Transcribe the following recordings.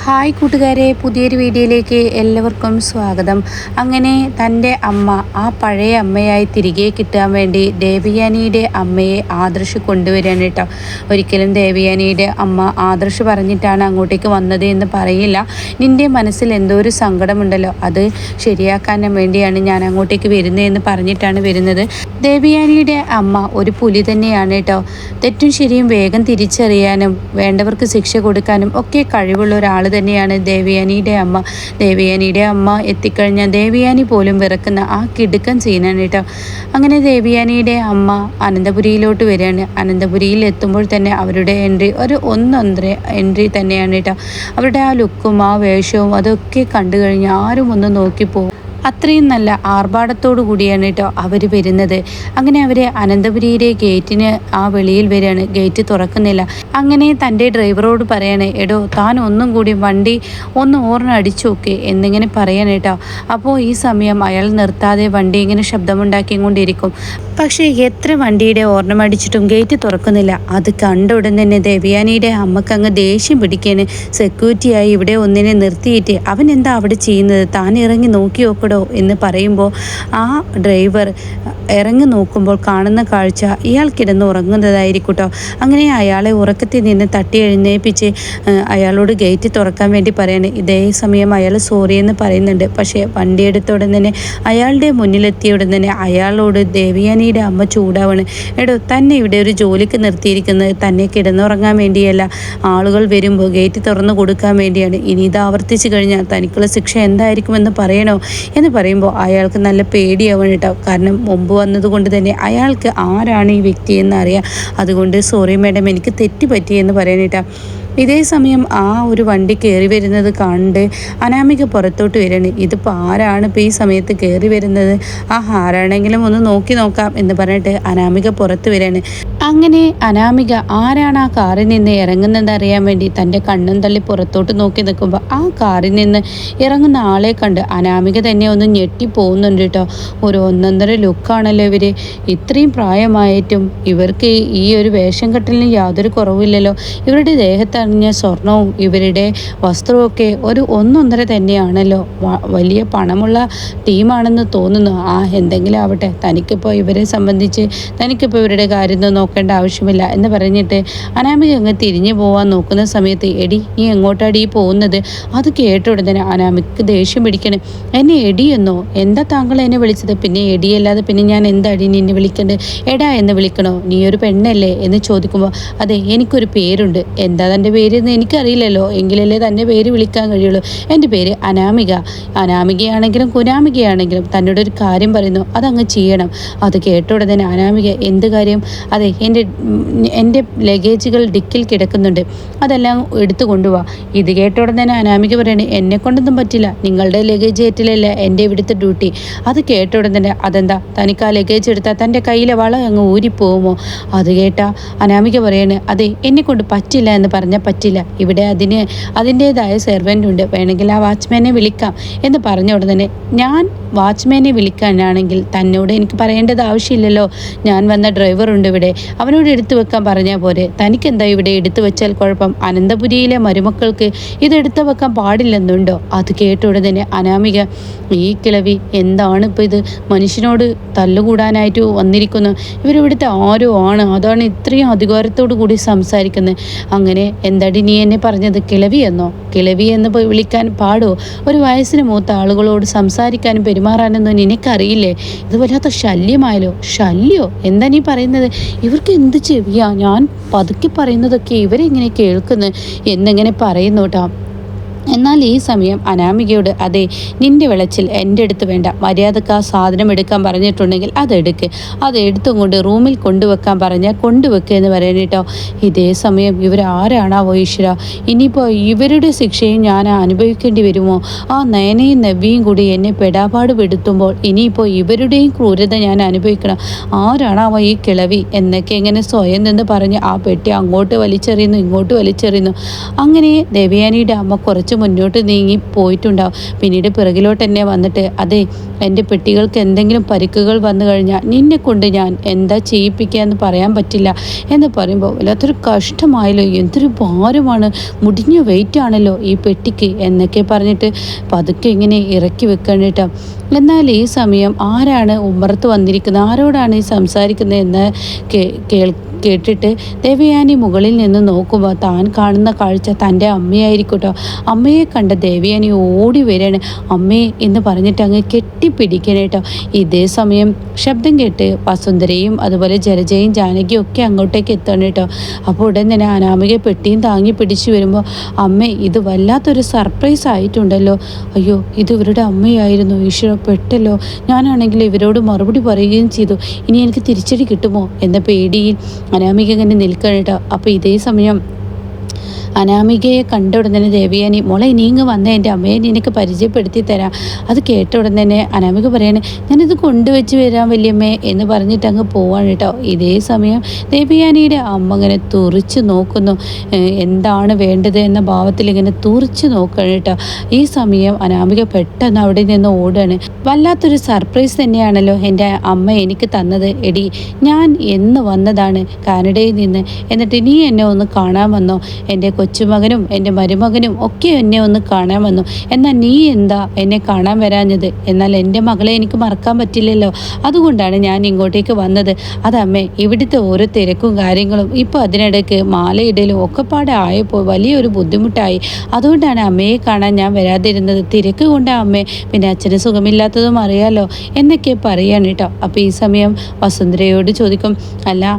Hi കൂട്ടുകാരെ, പുതിയൊരു വീഡിയോയിലേക്ക് എല്ലാവർക്കും സ്വാഗതം. അങ്ങനെ തൻ്റെ അമ്മ ആ പഴയ അമ്മയായി തിരികെ കിട്ടാൻ വേണ്ടി ദേവയാനിയുടെ അമ്മയെ ആദർശ് കൊണ്ടുവരാണ് കേട്ടോ. ഒരിക്കലും ദേവയാനിയുടെ അമ്മ ആദർശ് പറഞ്ഞിട്ടാണ് അങ്ങോട്ടേക്ക് വന്നത് എന്ന് പറയില്ല. നിൻ്റെ മനസ്സിൽ എന്തോ ഒരു സങ്കടമുണ്ടല്ലോ, അത് ശരിയാക്കാൻ വേണ്ടിയാണ് ഞാൻ അങ്ങോട്ടേക്ക് വരുന്നതെന്ന് പറഞ്ഞിട്ടാണ് വരുന്നത്. ദേവയാനിയുടെ അമ്മ ഒരു പുലി തന്നെയാണ് കേട്ടോ. തെറ്റും ശരിയും വേഗം തിരിച്ചറിയാനും വേണ്ടവർക്ക് ശിക്ഷ കൊടുക്കാനും ഒക്കെ കഴിവുള്ള ഒരാൾ തന്നെയാണ് ദേവയാനിയുടെ അമ്മ. ദേവയാനിയുടെ അമ്മ എത്തിക്കഴിഞ്ഞാൽ ദേവയാനി പോലും വിറക്കുന്ന ആ കിടുക്കൻ സീനാണ് കേട്ടോ. അങ്ങനെ ദേവയാനിയുടെ അമ്മ അനന്തപുരിയിലോട്ട് വരികയാണ്. അനന്തപുരിയിൽ എത്തുമ്പോൾ തന്നെ അവരുടെ എൻട്രി ഒരു ഒന്നൊന്നര എൻട്രി തന്നെയാണ് കേട്ടോ. അവരുടെ ആ ലുക്കും ആ വേഷവും അതൊക്കെ കണ്ടു കഴിഞ്ഞാൽ ആരും ഒന്ന് നോക്കിപ്പോവും. അത്രയും നല്ല ആർഭാടത്തോടു കൂടിയാണ് കേട്ടോ അവർ വരുന്നത്. അങ്ങനെ അവർ അനന്തപുരിയിലെ ഗേറ്റിന് ആ വെളിയിൽ വരികയാണ്. ഗേറ്റ് തുറക്കുന്നില്ല. അങ്ങനെ തൻ്റെ ഡ്രൈവറോട് പറയാണ്, എടോ താൻ ഒന്നും കൂടി വണ്ടി ഒന്ന് ഓർണ അടിച്ചു നോക്ക് എന്നിങ്ങനെ പറയാണ് കേട്ടോ. അപ്പോൾ ഈ സമയം അയാൾ നിർത്താതെ വണ്ടി ഇങ്ങനെ ശബ്ദമുണ്ടാക്കിക്കൊണ്ടിരിക്കും. പക്ഷേ എത്ര വണ്ടിയുടെ ഓർണം അടിച്ചിട്ടും ഗേറ്റ് തുറക്കുന്നില്ല. അത് കണ്ട ഉടൻ തന്നെ ദേവയാനിയുടെ അമ്മക്ക് അങ്ങ് ദേഷ്യം പിടിക്കാണ്. സെക്യൂരിറ്റിയായി ഇവിടെ ഒന്നിനെ നിർത്തിയിട്ട് അവൻ എന്താ അവിടെ ചെയ്യുന്നത്, താൻ ഇറങ്ങി നോക്കി നോക്കടോ എന്ന് പറയുമ്പോൾ ആ ഡ്രൈവർ ഇറങ്ങി നോക്കുമ്പോൾ കാണുന്ന കാഴ്ച ഇയാൾ കിടന്ന് ഉറങ്ങുന്നതായിരിക്കും കേട്ടോ. അങ്ങനെ അയാളെ ഉറക്കത്തിൽ നിന്ന് തട്ടി എഴുന്നേൽപ്പിച്ച് അയാളോട് ഗേറ്റ് തുറക്കാൻ വേണ്ടി പറയാണ്. ഇതേ സമയം അയാൾ സോറി എന്ന് പറയുന്നുണ്ട്. പക്ഷേ വണ്ടിയെടുത്ത ഉടൻ തന്നെ അയാളുടെ മുന്നിലെത്തിയ ഉടൻ തന്നെ അയാളോട് ദേവയാനിയുടെ അമ്മ ചൂടാവാണ്. എടോ, തന്നെ ഇവിടെ ഒരു ജോലിക്ക് നിർത്തിയിരിക്കുന്നത് തന്നെ കിടന്നുറങ്ങാൻ വേണ്ടിയല്ല, ആളുകൾ വരുമ്പോൾ ഗേറ്റ് തുറന്നു കൊടുക്കാൻ വേണ്ടിയാണ്. ഇനി ഇത് ആവർത്തിച്ച് കഴിഞ്ഞാൽ തനിക്കുള്ള ശിക്ഷ എന്തായിരിക്കുമെന്ന് പറയണോ എന്ന് പറയുമ്പോൾ അയാൾക്ക് നല്ല പേടിയാവണം കേട്ടോ. കാരണം മുമ്പ് വന്നതുകൊണ്ട് തന്നെ അയാൾക്ക് ആരാണ് ഈ വ്യക്തി എന്നറിയാം. അതുകൊണ്ട് സോറി മാഡം, എനിക്ക് തെറ്റ് പറ്റിയെന്ന് പറയാനേട്ടാ. ഇതേ സമയം ആ ഒരു വണ്ടി കയറി വരുന്നത് കണ്ട് അനാമിക പുറത്തോട്ട് വരികയാണ്. ഇതിപ്പോൾ ആരാണ് ഇപ്പോൾ ഈ സമയത്ത് കയറി വരുന്നത്, ആരാണെങ്കിലും ഒന്ന് നോക്കി നോക്കാം എന്ന് പറഞ്ഞിട്ട് അനാമിക പുറത്ത് വരികയാണ്. അങ്ങനെ അനാമിക ആരാണ് ആ കാറിൽ നിന്ന് ഇറങ്ങുന്നത് അറിയാൻ വേണ്ടി തൻ്റെ കണ്ണും തള്ളി പുറത്തോട്ട് നോക്കി നിൽക്കുമ്പോൾ ആ കാറിൽ നിന്ന് ഇറങ്ങുന്ന ആളെ കണ്ട് അനാമിക തന്നെ ഒന്ന് ഞെട്ടി പോകുന്നുണ്ട് കേട്ടോ. ഒരു ഒന്നൊന്നര ലുക്കാണല്ലോ ഇവർ. ഇത്രയും പ്രായമായിട്ടും ഇവർക്ക് ഈ ഒരു വേഷം കെട്ടലിന് യാതൊരു കുറവില്ലല്ലോ. ഇവരുടെ ദേഹത്ത് ഞ്ഞ സ്വർണവും ഇവരുടെ വസ്ത്രമൊക്കെ ഒരു ഒന്നൊന്നര തന്നെയാണല്ലോ. വലിയ പണമുള്ള ടീമാണെന്ന് തോന്നുന്നു. എന്തെങ്കിലും ആവട്ടെ, തനിക്കിപ്പോൾ ഇവരെ സംബന്ധിച്ച് തനിക്കിപ്പോൾ ഇവരുടെ കാര്യം നോക്കേണ്ട ആവശ്യമില്ല എന്ന് പറഞ്ഞിട്ട് അനാമിക അങ്ങ് തിരിഞ്ഞു പോകാൻ നോക്കുന്ന സമയത്ത്, എടി നീ എങ്ങോട്ടാടി പോകുന്നത്? അത് കേട്ട ഉടനെ അനാമിക്ക് ദേഷ്യം പിടിക്കണം. എന്നെ എടിയെന്നോ? എന്താ താങ്കൾ എന്നെ വിളിച്ചത്? പിന്നെ എടിയല്ലാതെ പിന്നെ ഞാൻ എന്താടി നിന്നെ വിളിക്കേണ്ടത്? എടാ എന്ന് വിളിക്കണോ? നീ ഒരു പെണ്ണല്ലേ എന്ന് ചോദിക്കുമ്പോൾ, അതെ എനിക്കൊരു പേരുണ്ട്. എന്താ തൻ്റെ പേരെന്ന് എനിക്കറിയില്ലല്ലോ, എങ്കിലല്ലേ തന്നെ പേര് വിളിക്കാൻ കഴിയുള്ളൂ. എൻ്റെ പേര് അനാമിക. അനാമികയാണെങ്കിലും കുനാമികയാണെങ്കിലും തന്നോട് ഒരു കാര്യം പറയുന്നു, അതങ്ങ് ചെയ്യണം. അത് കേട്ട ഉടനെ അനാമിക, എന്ത് കാര്യം? അതെ, എൻ്റെ ലഗേജുകൾ ഡിക്കിൽ കിടക്കുന്നുണ്ട്, അതെല്ലാം എടുത്തു കൊണ്ടുപോവാ. ഇത് കേട്ട ഉടനെ അനാമിക പറയണേ, എന്നെ കൊണ്ടൊന്നും പറ്റില്ല, നിങ്ങളുടെ ലഗേജ് ഏറ്റിലല്ല എൻ്റെ ഇവിടുത്തെ ഡ്യൂട്ടി. അത് കേട്ട ഉടനെ, അതെന്താ തനിക്ക് ആ ലഗേജ് എടുത്താൽ തൻ്റെ കയ്യിലെ വള അങ്ങ് ഊരിപ്പോകുമോ? അത് കേട്ട അനാമിക പറയണേ, അതെ എന്നെ കൊണ്ട് പറ്റില്ല എന്ന് പറഞ്ഞാൽ പറ്റില്ല. ഇവിടെ അതിൻ്റേതായ സെർവൻ്റ് ഉണ്ട്, വേണമെങ്കിൽ ആ വാച്ച്മാനെ വിളിക്കാം എന്ന് പറഞ്ഞ ഉടനെ, ഞാൻ വാച്ച്മാനെ വിളിക്കാനാണെങ്കിൽ തന്നോട് എനിക്ക് പറയേണ്ടത് ആവശ്യമില്ലല്ലോ. ഞാൻ വന്ന ഡ്രൈവറുണ്ട് ഇവിടെ, അവനോട് എടുത്തു വെക്കാൻ പറഞ്ഞാൽ പോരെ. തനിക്കെന്താ ഇവിടെ എടുത്തു വെച്ചാൽ കുഴപ്പം? അനന്തപുരിയിലെ മരുമക്കൾക്ക് ഇതെടുത്തു വെക്കാൻ പാടില്ലെന്നുണ്ടോ? അത് കേട്ട ഉടനെ അനാമിക, ഈ കിളവി എന്താണ് ഇപ്പോൾ ഇത്? മനുഷ്യനോട് തല്ലുകൂടാനായിട്ട് വന്നിരിക്കുന്നു. ഇവരിവിടുത്തെ ആരോ ആണ്, അതാണ് ഇത്രയും അധികാരത്തോടു കൂടി സംസാരിക്കുന്നത്. അങ്ങനെ എന്താടി നീ എന്നെ പറഞ്ഞത്? കിളവി എന്നോ? കിളവി എന്ന് വിളിക്കാൻ പാടോ? ഒരു വയസ്സിന് മൂത്ത ആളുകളോട് സംസാരിക്കാനും പെരുമാറാനൊന്നും നിനക്കറിയില്ലേ? ഇത് വല്ലാത്ത ശല്യമായല്ലോ. ശല്യോ? എന്താ നീ പറയുന്നത്? ഇവർക്ക് എന്ത് ചെവിയാ? ഞാൻ പതുക്കെ പറയുന്നതൊക്കെ ഇവരെങ്ങനെ കേൾക്കുന്നത് എന്നെങ്ങനെ പറയുന്നു കേട്ടോ. എന്നാൽ ഈ സമയം അനാമികയോട്, അതെ നിൻ്റെ വിളച്ചിൽ എൻ്റെ അടുത്ത് വേണ്ട, മര്യാദക്ക് ആ സാധനം എടുക്കാൻ പറഞ്ഞിട്ടുണ്ടെങ്കിൽ അതെടുക്ക്, അത് എടുത്തും കൊണ്ട് റൂമിൽ കൊണ്ടുവെക്കാൻ പറഞ്ഞാൽ കൊണ്ടുവെക്കുക എന്ന് പറയാൻ കേട്ടോ. ഇതേ സമയം ഇവരാരാണാവോ ഈശ്വര, ഇനിയിപ്പോൾ ഇവരുടെ ശിക്ഷയും ഞാൻ അനുഭവിക്കേണ്ടി വരുമോ? ആ നയനയും നവ്യയും കൂടി എന്നെ പെടാപാട് പെടുത്തുമ്പോൾ ഇനിയിപ്പോൾ ഇവരുടെയും ക്രൂരത ഞാൻ അനുഭവിക്കണം. ആരാണാവോ ഈ കിളവി എന്നൊക്കെ ഇങ്ങനെ സ്വയം നിന്ന് പറഞ്ഞ് ആ പെട്ടി അങ്ങോട്ട് വലിച്ചെറിയുന്നു, ഇങ്ങോട്ട് വലിച്ചെറിയുന്നു. അങ്ങനെ ദേവയാനിയുടെ അമ്മ കുറച്ച് കുറച്ച് മുന്നോട്ട് നീങ്ങി പോയിട്ടുണ്ടാവും. പിന്നീട് പിറകിലോട്ട് തന്നെ വന്നിട്ട്, അതെ എൻ്റെ പെട്ടികൾക്ക് എന്തെങ്കിലും പരിക്കുകൾ വന്നു കഴിഞ്ഞാൽ നിന്നെ കൊണ്ട് ഞാൻ എന്താ ചെയ്യിപ്പിക്കുക എന്ന് പറയാൻ പറ്റില്ല എന്ന് പറയുമ്പോൾ വല്ലാത്തൊരു കഷ്ടമായല്ലോ, എന്തൊരു ഭാരമാണ്, മുടിഞ്ഞ വെയിറ്റ് ആണല്ലോ ഈ പെട്ടിക്ക് എന്നൊക്കെ പറഞ്ഞിട്ട് പതുക്കെ ഇങ്ങനെ ഇറക്കി വെക്കണ്ടിട്ടോ. എന്നാൽ ഈ സമയം ആരാണ് ഉമ്മറത്ത് വന്നിരിക്കുന്നത്, ആരോടാണ് ഈ സംസാരിക്കുന്നത് എന്ന് കേട്ടിട്ട് ദേവയാനി മുകളിൽ നിന്ന് നോക്കുമ്പോൾ താൻ കാണുന്ന കാഴ്ച തൻ്റെ അമ്മയായിരിക്കട്ടോ. അമ്മയെ കണ്ട ദേവയാനി ഓടി വരികയാണ്. അമ്മേ എന്ന് പറഞ്ഞിട്ട് അങ്ങ് കെട്ടിപ്പിടിക്കണേട്ടോ. ഇതേ സമയം ശബ്ദം കേട്ട് വസുന്ധരയും അതുപോലെ ജലജയും ജാനകിയും ഒക്കെ അങ്ങോട്ടേക്ക് എത്തണം കേട്ടോ. അപ്പോൾ ഉടൻ തന്നെ അനാമിക പെട്ടിയും താങ്ങി പിടിച്ചു വരുമ്പോൾ, അമ്മേ ഇത് വല്ലാത്തൊരു സർപ്രൈസ് ആയിട്ടുണ്ടല്ലോ, അയ്യോ ഇത് ഇവരുടെ അമ്മയായിരുന്നു, ഈശ്വര പെട്ടല്ലോ, ഞാനാണെങ്കിൽ ഇവരോട് മറുപടി പറയുകയും ചെയ്തു, ഇനി എനിക്ക് തിരിച്ചടി കിട്ടുമോ എന്ന പേടിയിൽ അനാമിക ഇങ്ങനെ നിൽക്കണം കേട്ടോ. അപ്പോൾ ഇതേ സമയം അനാമികയെ കണ്ട ഉടൻ തന്നെ ദേവയാനി, മോളെ നീങ്ങ് വന്ന എൻ്റെ അമ്മയെ നിനക്ക് പരിചയപ്പെടുത്തി തരാം. അത് കേട്ട ഉടൻ തന്നെ അനാമിക പറയാണ്, ഞാനിത് കൊണ്ടുവച്ച് വരാം വല്യമ്മേ എന്ന് പറഞ്ഞിട്ട് അങ്ങ് പോവാണ് കേട്ടോ. ഇതേ സമയം ദേവയാനിയുടെ അമ്മ ഇങ്ങനെ തുറിച്ച് നോക്കുന്നു, എന്താണ് വേണ്ടത് എന്ന ഭാവത്തിൽ ഇങ്ങനെ തുറിച്ച് നോക്കണം കേട്ടോ. ഈ സമയം അനാമിക പെട്ടെന്ന് അവിടെ നിന്ന് ഓടുകയാണ്. വല്ലാത്തൊരു സർപ്രൈസ് തന്നെയാണല്ലോ എൻ്റെ അമ്മ എനിക്ക് തന്നത്. എടി ഞാൻ എന്ന് വന്നതാണ് കാനഡയിൽ നിന്ന്, എന്നിട്ട് നീ എന്നെ ഒന്ന് കാണാൻ വന്നോ, എൻ്റെ കൊച്ചുമകനും എൻ്റെ മരുമകനും ഒക്കെ എന്നെ ഒന്ന് കാണാൻ വന്നു, എന്നാൽ നീ എന്താ എന്നെ കാണാൻ വരാഞ്ഞത്? എന്നാൽ എൻ്റെ മകളെ എനിക്ക് മറക്കാൻ പറ്റില്ലല്ലോ, അതുകൊണ്ടാണ് ഞാൻ ഇങ്ങോട്ടേക്ക് വന്നത്. അതമ്മേ ഇവിടുത്തെ ഓരോ തിരക്കും കാര്യങ്ങളും ഇപ്പോൾ അതിനിടയ്ക്ക് മാലയിടലും ഒക്കെപ്പാടെ ആയപ്പോൾ വലിയൊരു ബുദ്ധിമുട്ടായി, അതുകൊണ്ടാണ് അമ്മയെ കാണാൻ ഞാൻ വരാതിരുന്നത്. തിരക്ക് കൊണ്ടാണ് അമ്മേ, പിന്നെ അച്ഛന് സുഖമില്ലാത്തതും അറിയാലോ എന്നൊക്കെ പറയാണ് കേട്ടോ. അപ്പോൾ ഈ സമയം വസുന്ധരയോട് ചോദിക്കും, അല്ല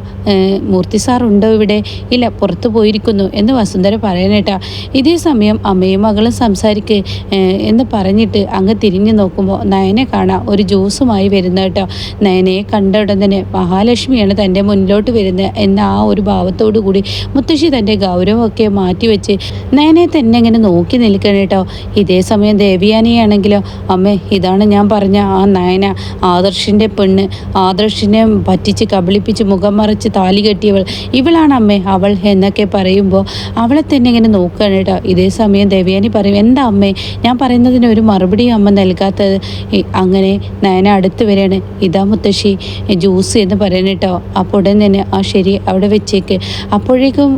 മൂർത്തി സാർ ഉണ്ടോ ഇവിടെ? ഇല്ല, പുറത്തു പോയിരിക്കുന്നു എന്ന് വസുന്ധര പറയാനേട്ടാ. ഇതേ സമയം അമ്മയും മകളും സംസാരിക്ക് എന്ന് പറഞ്ഞിട്ട് അങ്ങ് തിരിഞ്ഞു നോക്കുമ്പോൾ നയനെ കാണാം ഒരു ജ്യൂസുമായി വരുന്ന കേട്ടോ. നയനയെ കണ്ട ഉടൻ തന്നെ മഹാലക്ഷ്മിയാണ് തൻ്റെ മുന്നിലോട്ട് വരുന്നത് എന്ന ആ ഒരു ഭാവത്തോടു കൂടി മുത്തശ്ശി തൻ്റെ ഗൗരവമൊക്കെ മാറ്റിവെച്ച് നയനെ തന്നെ ഇങ്ങനെ നോക്കി നിൽക്കണം കേട്ടോ. ഇതേ സമയം ദേവിയാനിയാണെങ്കിലോ, അമ്മേ ഇതാണ് ഞാൻ പറഞ്ഞ ആ നയന, ആദർശിൻ്റെ പെണ്ണ്, ആദർശിനെ പറ്റിച്ച് കബളിപ്പിച്ച് മുഖം മറച്ച് താലി കെട്ടിയവൾ, ഇവളാണ് അമ്മേ അവൾ എന്നൊക്കെ പറയുമ്പോൾ അവളെ തന്നെ ഇങ്ങനെ നോക്കുകയാണ് കേട്ടോ. ഇതേ സമയം ദേവയാനി പറയും, എന്താ അമ്മേ ഞാൻ പറയുന്നതിന് ഒരു മറുപടി അമ്മ നൽകാത്തത്? അങ്ങനെ നയന അടുത്ത് വരികയാണ്. ഇതാ മുത്തശ്ശി ജ്യൂസ് എന്ന് പറയുന്നത് കേട്ടോ. അപ്പോൾ ഉടൻ തന്നെ ആ ശരി അവിടെ വെച്ചേക്ക്. അപ്പോഴേക്കും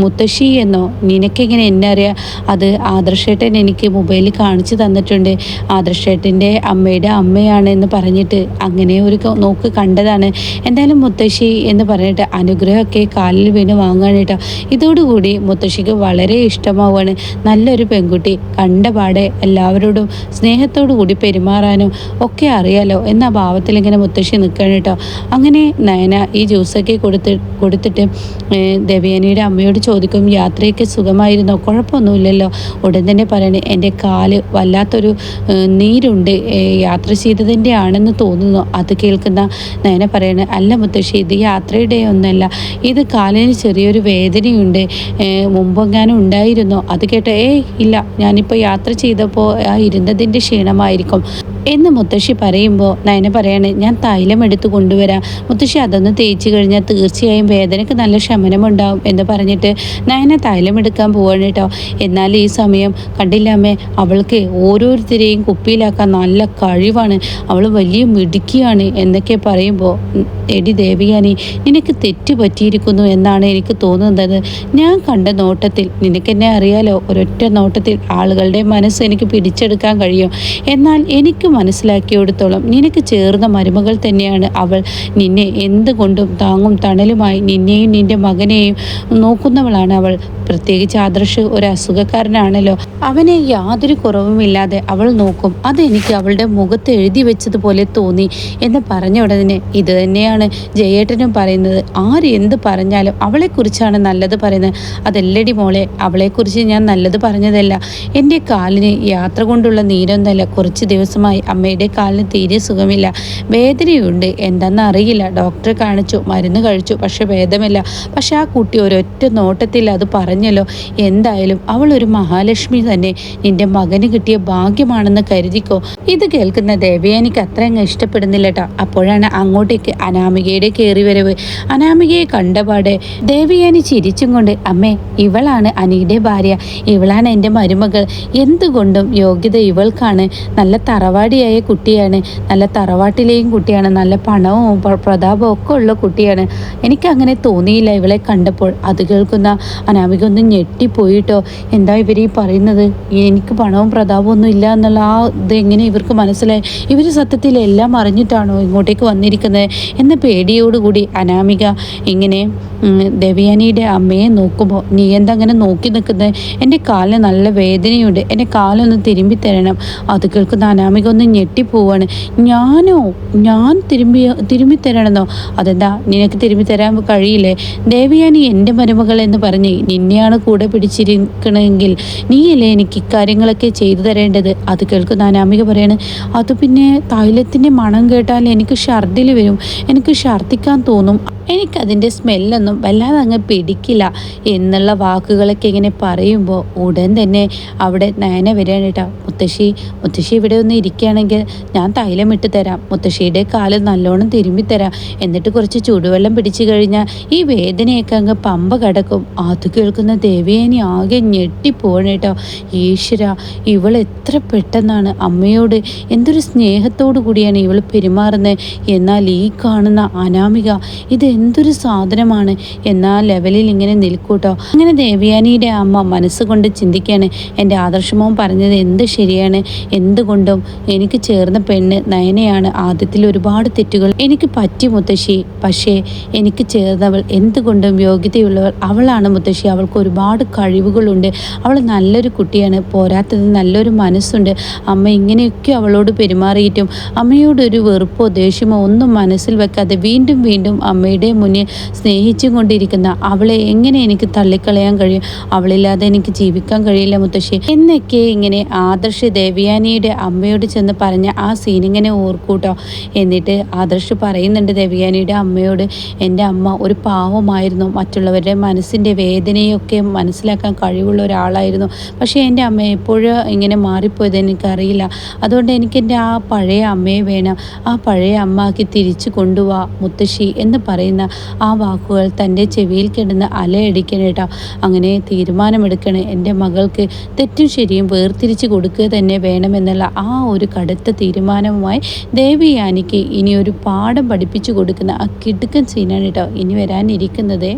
മുത്തശ്ശി എന്നോ, നിനക്കെങ്ങനെ എന്നെ അറിയാം? അത് ആദർശേട്ടൻ എനിക്ക് മൊബൈലിൽ കാണിച്ചു തന്നിട്ടുണ്ട്, ആദർശേട്ടൻ്റെ അമ്മയുടെ അമ്മയാണ് എന്ന് പറഞ്ഞിട്ട് അങ്ങനെ ഒരു നോക്ക് കണ്ടതാണ്. എന്തായാലും മുത്തശ്ശി എന്ന് പറഞ്ഞിട്ട് അനുഗ്രഹമൊക്കെ കാലിൽ വീണ് വാങ്ങാൻ കേട്ടോ. ഇതോടുകൂടി മുത്തശ്ശിക്ക് വളരെ ഇഷ്ടമാവുകയാണ്. നല്ലൊരു പെൺകുട്ടി, കണ്ടപാടെ എല്ലാവരോടും സ്നേഹത്തോടു കൂടി പെരുമാറാനും ഒക്കെ അറിയാലോ എന്ന ഭാവത്തിൽ ഇങ്ങനെ മുത്തശ്ശി നിൽക്കണം കേട്ടോ. അങ്ങനെ നയന ഈ ജ്യൂസൊക്കെ കൊടുത്തിട്ട് ദേവയാനിയുടെ അമ്മയോട് ചോദിക്കും, യാത്രയൊക്കെ സുഖമായിരുന്നോ? കുഴപ്പമൊന്നുമില്ലല്ലോ. ഉടൻ തന്നെ പറയണേ, എൻ്റെ കാല് വല്ലാത്തൊരു നീരുണ്ട്, യാത്ര ചെയ്തതിൻ്റെ ആണെന്ന് തോന്നുന്നു. അത് കേൾക്കുന്ന നയന പറയണേ, അല്ല മുത്തശ്ശി ഇത് യാത്രയുടെ ഒന്നല്ല, ഇത് കാലിന് ചെറിയൊരു വേദനയുണ്ട്, മുമ്പെങ്ങാനും ഉണ്ടായിരുന്നോ? അത് കേട്ടോ, ഇല്ല ഞാനിപ്പോൾ യാത്ര ചെയ്തപ്പോൾ ഇരുന്നതിൻ്റെ ക്ഷീണമായിരിക്കും എന്ന് മുത്തശ്ശി പറയുമ്പോൾ നയന പറയാണ്, ഞാൻ തൈലം എടുത്ത് കൊണ്ടുവരാം മുത്തശ്ശി, അതൊന്ന് തേച്ച് കഴിഞ്ഞാൽ തീർച്ചയായും വേദനയ്ക്ക് നല്ല ശമനമുണ്ടാവും എന്ന് പറഞ്ഞിട്ട് നയന തൈലം എടുക്കാൻ പോവാണ് കേട്ടോ. എന്നാൽ ഈ സമയം കണ്ടില്ല അമ്മേ, അവൾക്ക് ഓരോരുത്തരെയും കുപ്പിയിലാക്കാൻ നല്ല കഴിവാണ്, അവൾ വലിയ മിടുക്കിയാണ് എന്നൊക്കെ പറയുമ്പോൾ, എടി ദേവിയാനി നിനക്ക് തെറ്റ് പറ്റിയിരിക്കുന്നു എന്നാണ് എനിക്ക് തോന്നുന്നത്. ഞാൻ കണ്ട നോട്ടത്തിൽ, നിനക്കെന്നെ അറിയാലോ, ഒരൊറ്റ നോട്ടത്തിൽ ആളുകളുടെ മനസ്സ് എനിക്ക് പിടിച്ചെടുക്കാൻ കഴിയും. എന്നാൽ എനിക്ക് മനസ്സിലാക്കിയെടുത്തോളം നിനക്ക് ചേർന്ന മരുമകൾ തന്നെയാണ് അവൾ. നിന്നെ എന്തുകൊണ്ടും താങ്ങും തണലുമായി നിന്നെയും നിന്റെ മകനെയും നോക്കുന്നവളാണ് അവൾ. പ്രത്യേകിച്ച് ആദർശ് ഒരു അസുഖക്കാരനാണല്ലോ, അവനെ യാതൊരു കുറവുമില്ലാതെ അവൾ നോക്കും. അതെനിക്ക് അവളുടെ മുഖത്ത് എഴുതി വെച്ചതുപോലെ തോന്നി എന്ന് പറഞ്ഞ ഉടനെ ഇത് തന്നെയാണ് ജയേട്ടനും പറയുന്നത്. ആര് എന്ത് പറഞ്ഞാലും അവളെക്കുറിച്ചാണ് നല്ലത് പറയുന്നത്. അതല്ലടി മോളെ, അവളെക്കുറിച്ച് ഞാൻ നല്ലത് പറഞ്ഞതല്ല. എൻ്റെ കാലിന് യാത്ര കൊണ്ടുള്ള നീരൊന്നല്ല, കുറച്ച് ദിവസമായി അമ്മയുടെ കാലിന് തീരെ സുഖമില്ല, വേദനയുണ്ട്, എന്താണെന്ന് അറിയില്ല. ഡോക്ടറെ കാണിച്ചു, മരുന്ന് കഴിച്ചു, പക്ഷെ ഭേദമില്ല. പക്ഷെ ആ കുട്ടി ഒരൊറ്റ നോട്ടത്തിൽ അത് പറഞ്ഞല്ലോ. എന്തായാലും അവൾ ഒരു മഹാലക്ഷ്മി തന്നെ, നിന്റെ മകന് കിട്ടിയ ഭാഗ്യമാണെന്ന് കരുതിക്കോ. ഇത് കേൾക്കുന്ന ദേവയാനിക്ക് അത്ര അങ്ങ് ഇഷ്ടപ്പെടുന്നില്ല കേട്ടോ. അപ്പോഴാണ് അങ്ങോട്ടേക്ക് അനാമികയുടെ കയറി വരവ്. അനാമികയെ കണ്ടപാടെ ദേവയാനി ചിരിച്ചും കൊണ്ട്, അമ്മേ, ഇവളാണ് അനിയുടെ ഭാര്യ, ഇവളാണ് എൻ്റെ മരുമകൾ, എന്തുകൊണ്ടും യോഗ്യത ഇവൾക്കാണ്, നല്ല തറവാടിയായ കുട്ടിയാണ്, നല്ല തറവാട്ടിലെയും കുട്ടിയാണ്, നല്ല പണവും പ്രതാപവും ഒക്കെ ഉള്ള കുട്ടിയാണ്, എനിക്ക് തോന്നിയില്ല ഇവളെ കണ്ടപ്പോൾ. അത് കേൾക്കുന്ന അനാമിക ഒന്ന് ഞെട്ടിപ്പോയിട്ടോ. എന്താ ഇവർ ഈ പറയുന്നത്? എനിക്ക് പണവും പ്രതാപവും ഒന്നും ഇല്ല എന്നുള്ള ആ ഇത് എങ്ങനെ ഇവർക്ക് മനസ്സിലായി? ഇവർ സത്യത്തിൽ എല്ലാം അറിഞ്ഞിട്ടാണോ ഇങ്ങോട്ടേക്ക് വന്നിരിക്കുന്നത് എന്ന പേടിയോടുകൂടി അനാമിക ഇങ്ങനെ ദേവയാനിയുടെ അമ്മയെ നോക്കുമ്പോൾ, നീ എന്താ അങ്ങനെ നോക്കി നിൽക്കുന്നത്? എൻ്റെ കാലിന് നല്ല വേദനയുണ്ട്, എൻ്റെ കാലൊന്ന് തിരുമ്പി തരണം. അത് കേൾക്കുന്ന അനാമിക ഒന്ന് ഞെട്ടിപ്പോവാണ്. ഞാൻ തിരുമ്പി തരണമെന്നോ? അതെന്താ, നിനക്ക് തിരുമ്പി തരാൻ കഴിയില്ലേ? ദേവയാനി എൻ്റെ മരുമകൾ എന്ന് പറഞ്ഞ് നിന്നെയാണ് കൂടെ പിടിച്ചിരിക്കണമെങ്കിൽ നീയല്ലേ എനിക്ക് ഇക്കാര്യങ്ങളൊക്കെ ചെയ്തു തരേണ്ടത്. അത് കേൾക്കുന്ന അനാമിക പറയാണ്, അത് പിന്നെ തൈലത്തിൻ്റെ മണം കേട്ടാൽ എനിക്ക് ഛർദിൽ വരും, എനിക്ക് ഛർദിക്കാൻ തോന്നും, എനിക്കതിൻ്റെ സ്മെല്ലൊന്നും വല്ലാതെ അങ്ങ് പിടിക്കില്ല എന്നുള്ള വാക്കുകളൊക്കെ ഇങ്ങനെ പറയുമ്പോൾ ഉടൻ തന്നെ അവിടെ നയന വരികയാണ് കേട്ടോ. മുത്തശ്ശി ഇവിടെ ഒന്ന് ഇരിക്കുകയാണെങ്കിൽ ഞാൻ തൈലം ഇട്ട് തരാം, മുത്തശ്ശിയുടെ കാല് നല്ലോണം തിരുമ്പി തരാം, എന്നിട്ട് കുറച്ച് ചൂടുവെള്ളം പിടിച്ചു കഴിഞ്ഞാൽ ഈ വേദനയൊക്കെ അങ്ങ് പമ്പ കിടക്കും. അത് കേൾക്കുന്ന ദേവയാനി ആകെ ഞെട്ടിപ്പോവാണ് കേട്ടോ. ഈശ്വര, ഇവൾ എത്ര പെട്ടെന്നാണ് അമ്മയോട് എന്തൊരു സ്നേഹത്തോടു കൂടിയാണ് ഇവൾ പെരുമാറുന്നത്. എന്നാൽ ഈ കാണുന്ന അനാമിക ഇത് എന്തൊരു സാധനമാണ് എന്നാ ലെവലിൽ ഇങ്ങനെ നിൽക്കൂട്ടോ. അങ്ങനെ ദേവയാനിയുടെ അമ്മ മനസ്സുകൊണ്ട് ചിന്തിക്കുകയാണ്, എൻ്റെ ആദർശമോൻ പറഞ്ഞത് എന്ത് ശരിയാണ്, എന്തുകൊണ്ടും എനിക്ക് ചേർന്ന പെണ്ണ് നയനയാണ്. ആദ്യത്തിൽ ഒരുപാട് തെറ്റുകൾ എനിക്ക് പറ്റി മുത്തശ്ശി, പക്ഷേ എനിക്ക് ചേർന്നവൾ എന്തുകൊണ്ടും യോഗ്യതയുള്ളവൾ അവളാണ് മുത്തശ്ശി. അവൾക്ക് ഒരുപാട് കഴിവുകളുണ്ട്, അവൾ നല്ലൊരു കുട്ടിയാണ്, പോരാത്തത് നല്ലൊരു മനസ്സുണ്ട്. അമ്മ ഇങ്ങനെയൊക്കെ അവളോട് പെരുമാറിയിട്ടും അമ്മയോടൊരു വെറുപ്പോ ദേഷ്യമോ ഒന്നും മനസ്സിൽ വെക്കാതെ വീണ്ടും വീണ്ടും അമ്മയുടെ മുന്നിൽ സ്നേഹിച്ചും കൊണ്ടിരിക്കുന്ന അവളെ എങ്ങനെ എനിക്ക് തള്ളിക്കളയാൻ കഴിയും? അവളില്ലാതെ എനിക്ക് ജീവിക്കാൻ കഴിയില്ല മുത്തശ്ശി എന്നൊക്കെ ഇങ്ങനെ ആദർശ് ദേവയാനിയുടെ അമ്മയോട് ചെന്ന് പറഞ്ഞ ആ സീനിങ്ങനെ ഓർക്കൂട്ടോ. എന്നിട്ട് ആദർശ് പറയുന്നുണ്ട് ദേവയാനിയുടെ അമ്മയോട്, എൻ്റെ അമ്മ ഒരു പാവമായിരുന്നു, മറ്റുള്ളവരുടെ മനസ്സിൻ്റെ വേദനയൊക്കെ മനസ്സിലാക്കാൻ കഴിവുള്ള ഒരാളായിരുന്നു, പക്ഷേ എൻ്റെ അമ്മ എപ്പോഴും ഇങ്ങനെ മാറിപ്പോയത് എനിക്കറിയില്ല. അതുകൊണ്ട് എനിക്ക് എൻ്റെ ആ പഴയ അമ്മയെ വേണം, ആ പഴയ അമ്മക്ക് തിരിച്ചു കൊണ്ടുപോവാ മുത്തശ്ശി എന്ന് പറയുന്ന ആ വാക്കുകൾ തൻ്റെ ചെവിയിൽ കിടന്ന് അലയടിക്കണം കേട്ടോ. അങ്ങനെ തീരുമാനമെടുക്കണം, എൻ്റെ മകൾക്ക് തെറ്റും ശരിയും വേർതിരിച്ച് കൊടുക്കുക തന്നെ വേണമെന്നുള്ള ആ ഒരു കടുത്ത തീരുമാനവുമായി ദേവയാനിക്ക് ഇനി ഒരു പാഠം പഠിപ്പിച്ചു കൊടുക്കുന്ന ആ കിടുക്കൻ സീനാണ് കേട്ടോ ഇനി വരാനിരിക്കുന്നത്.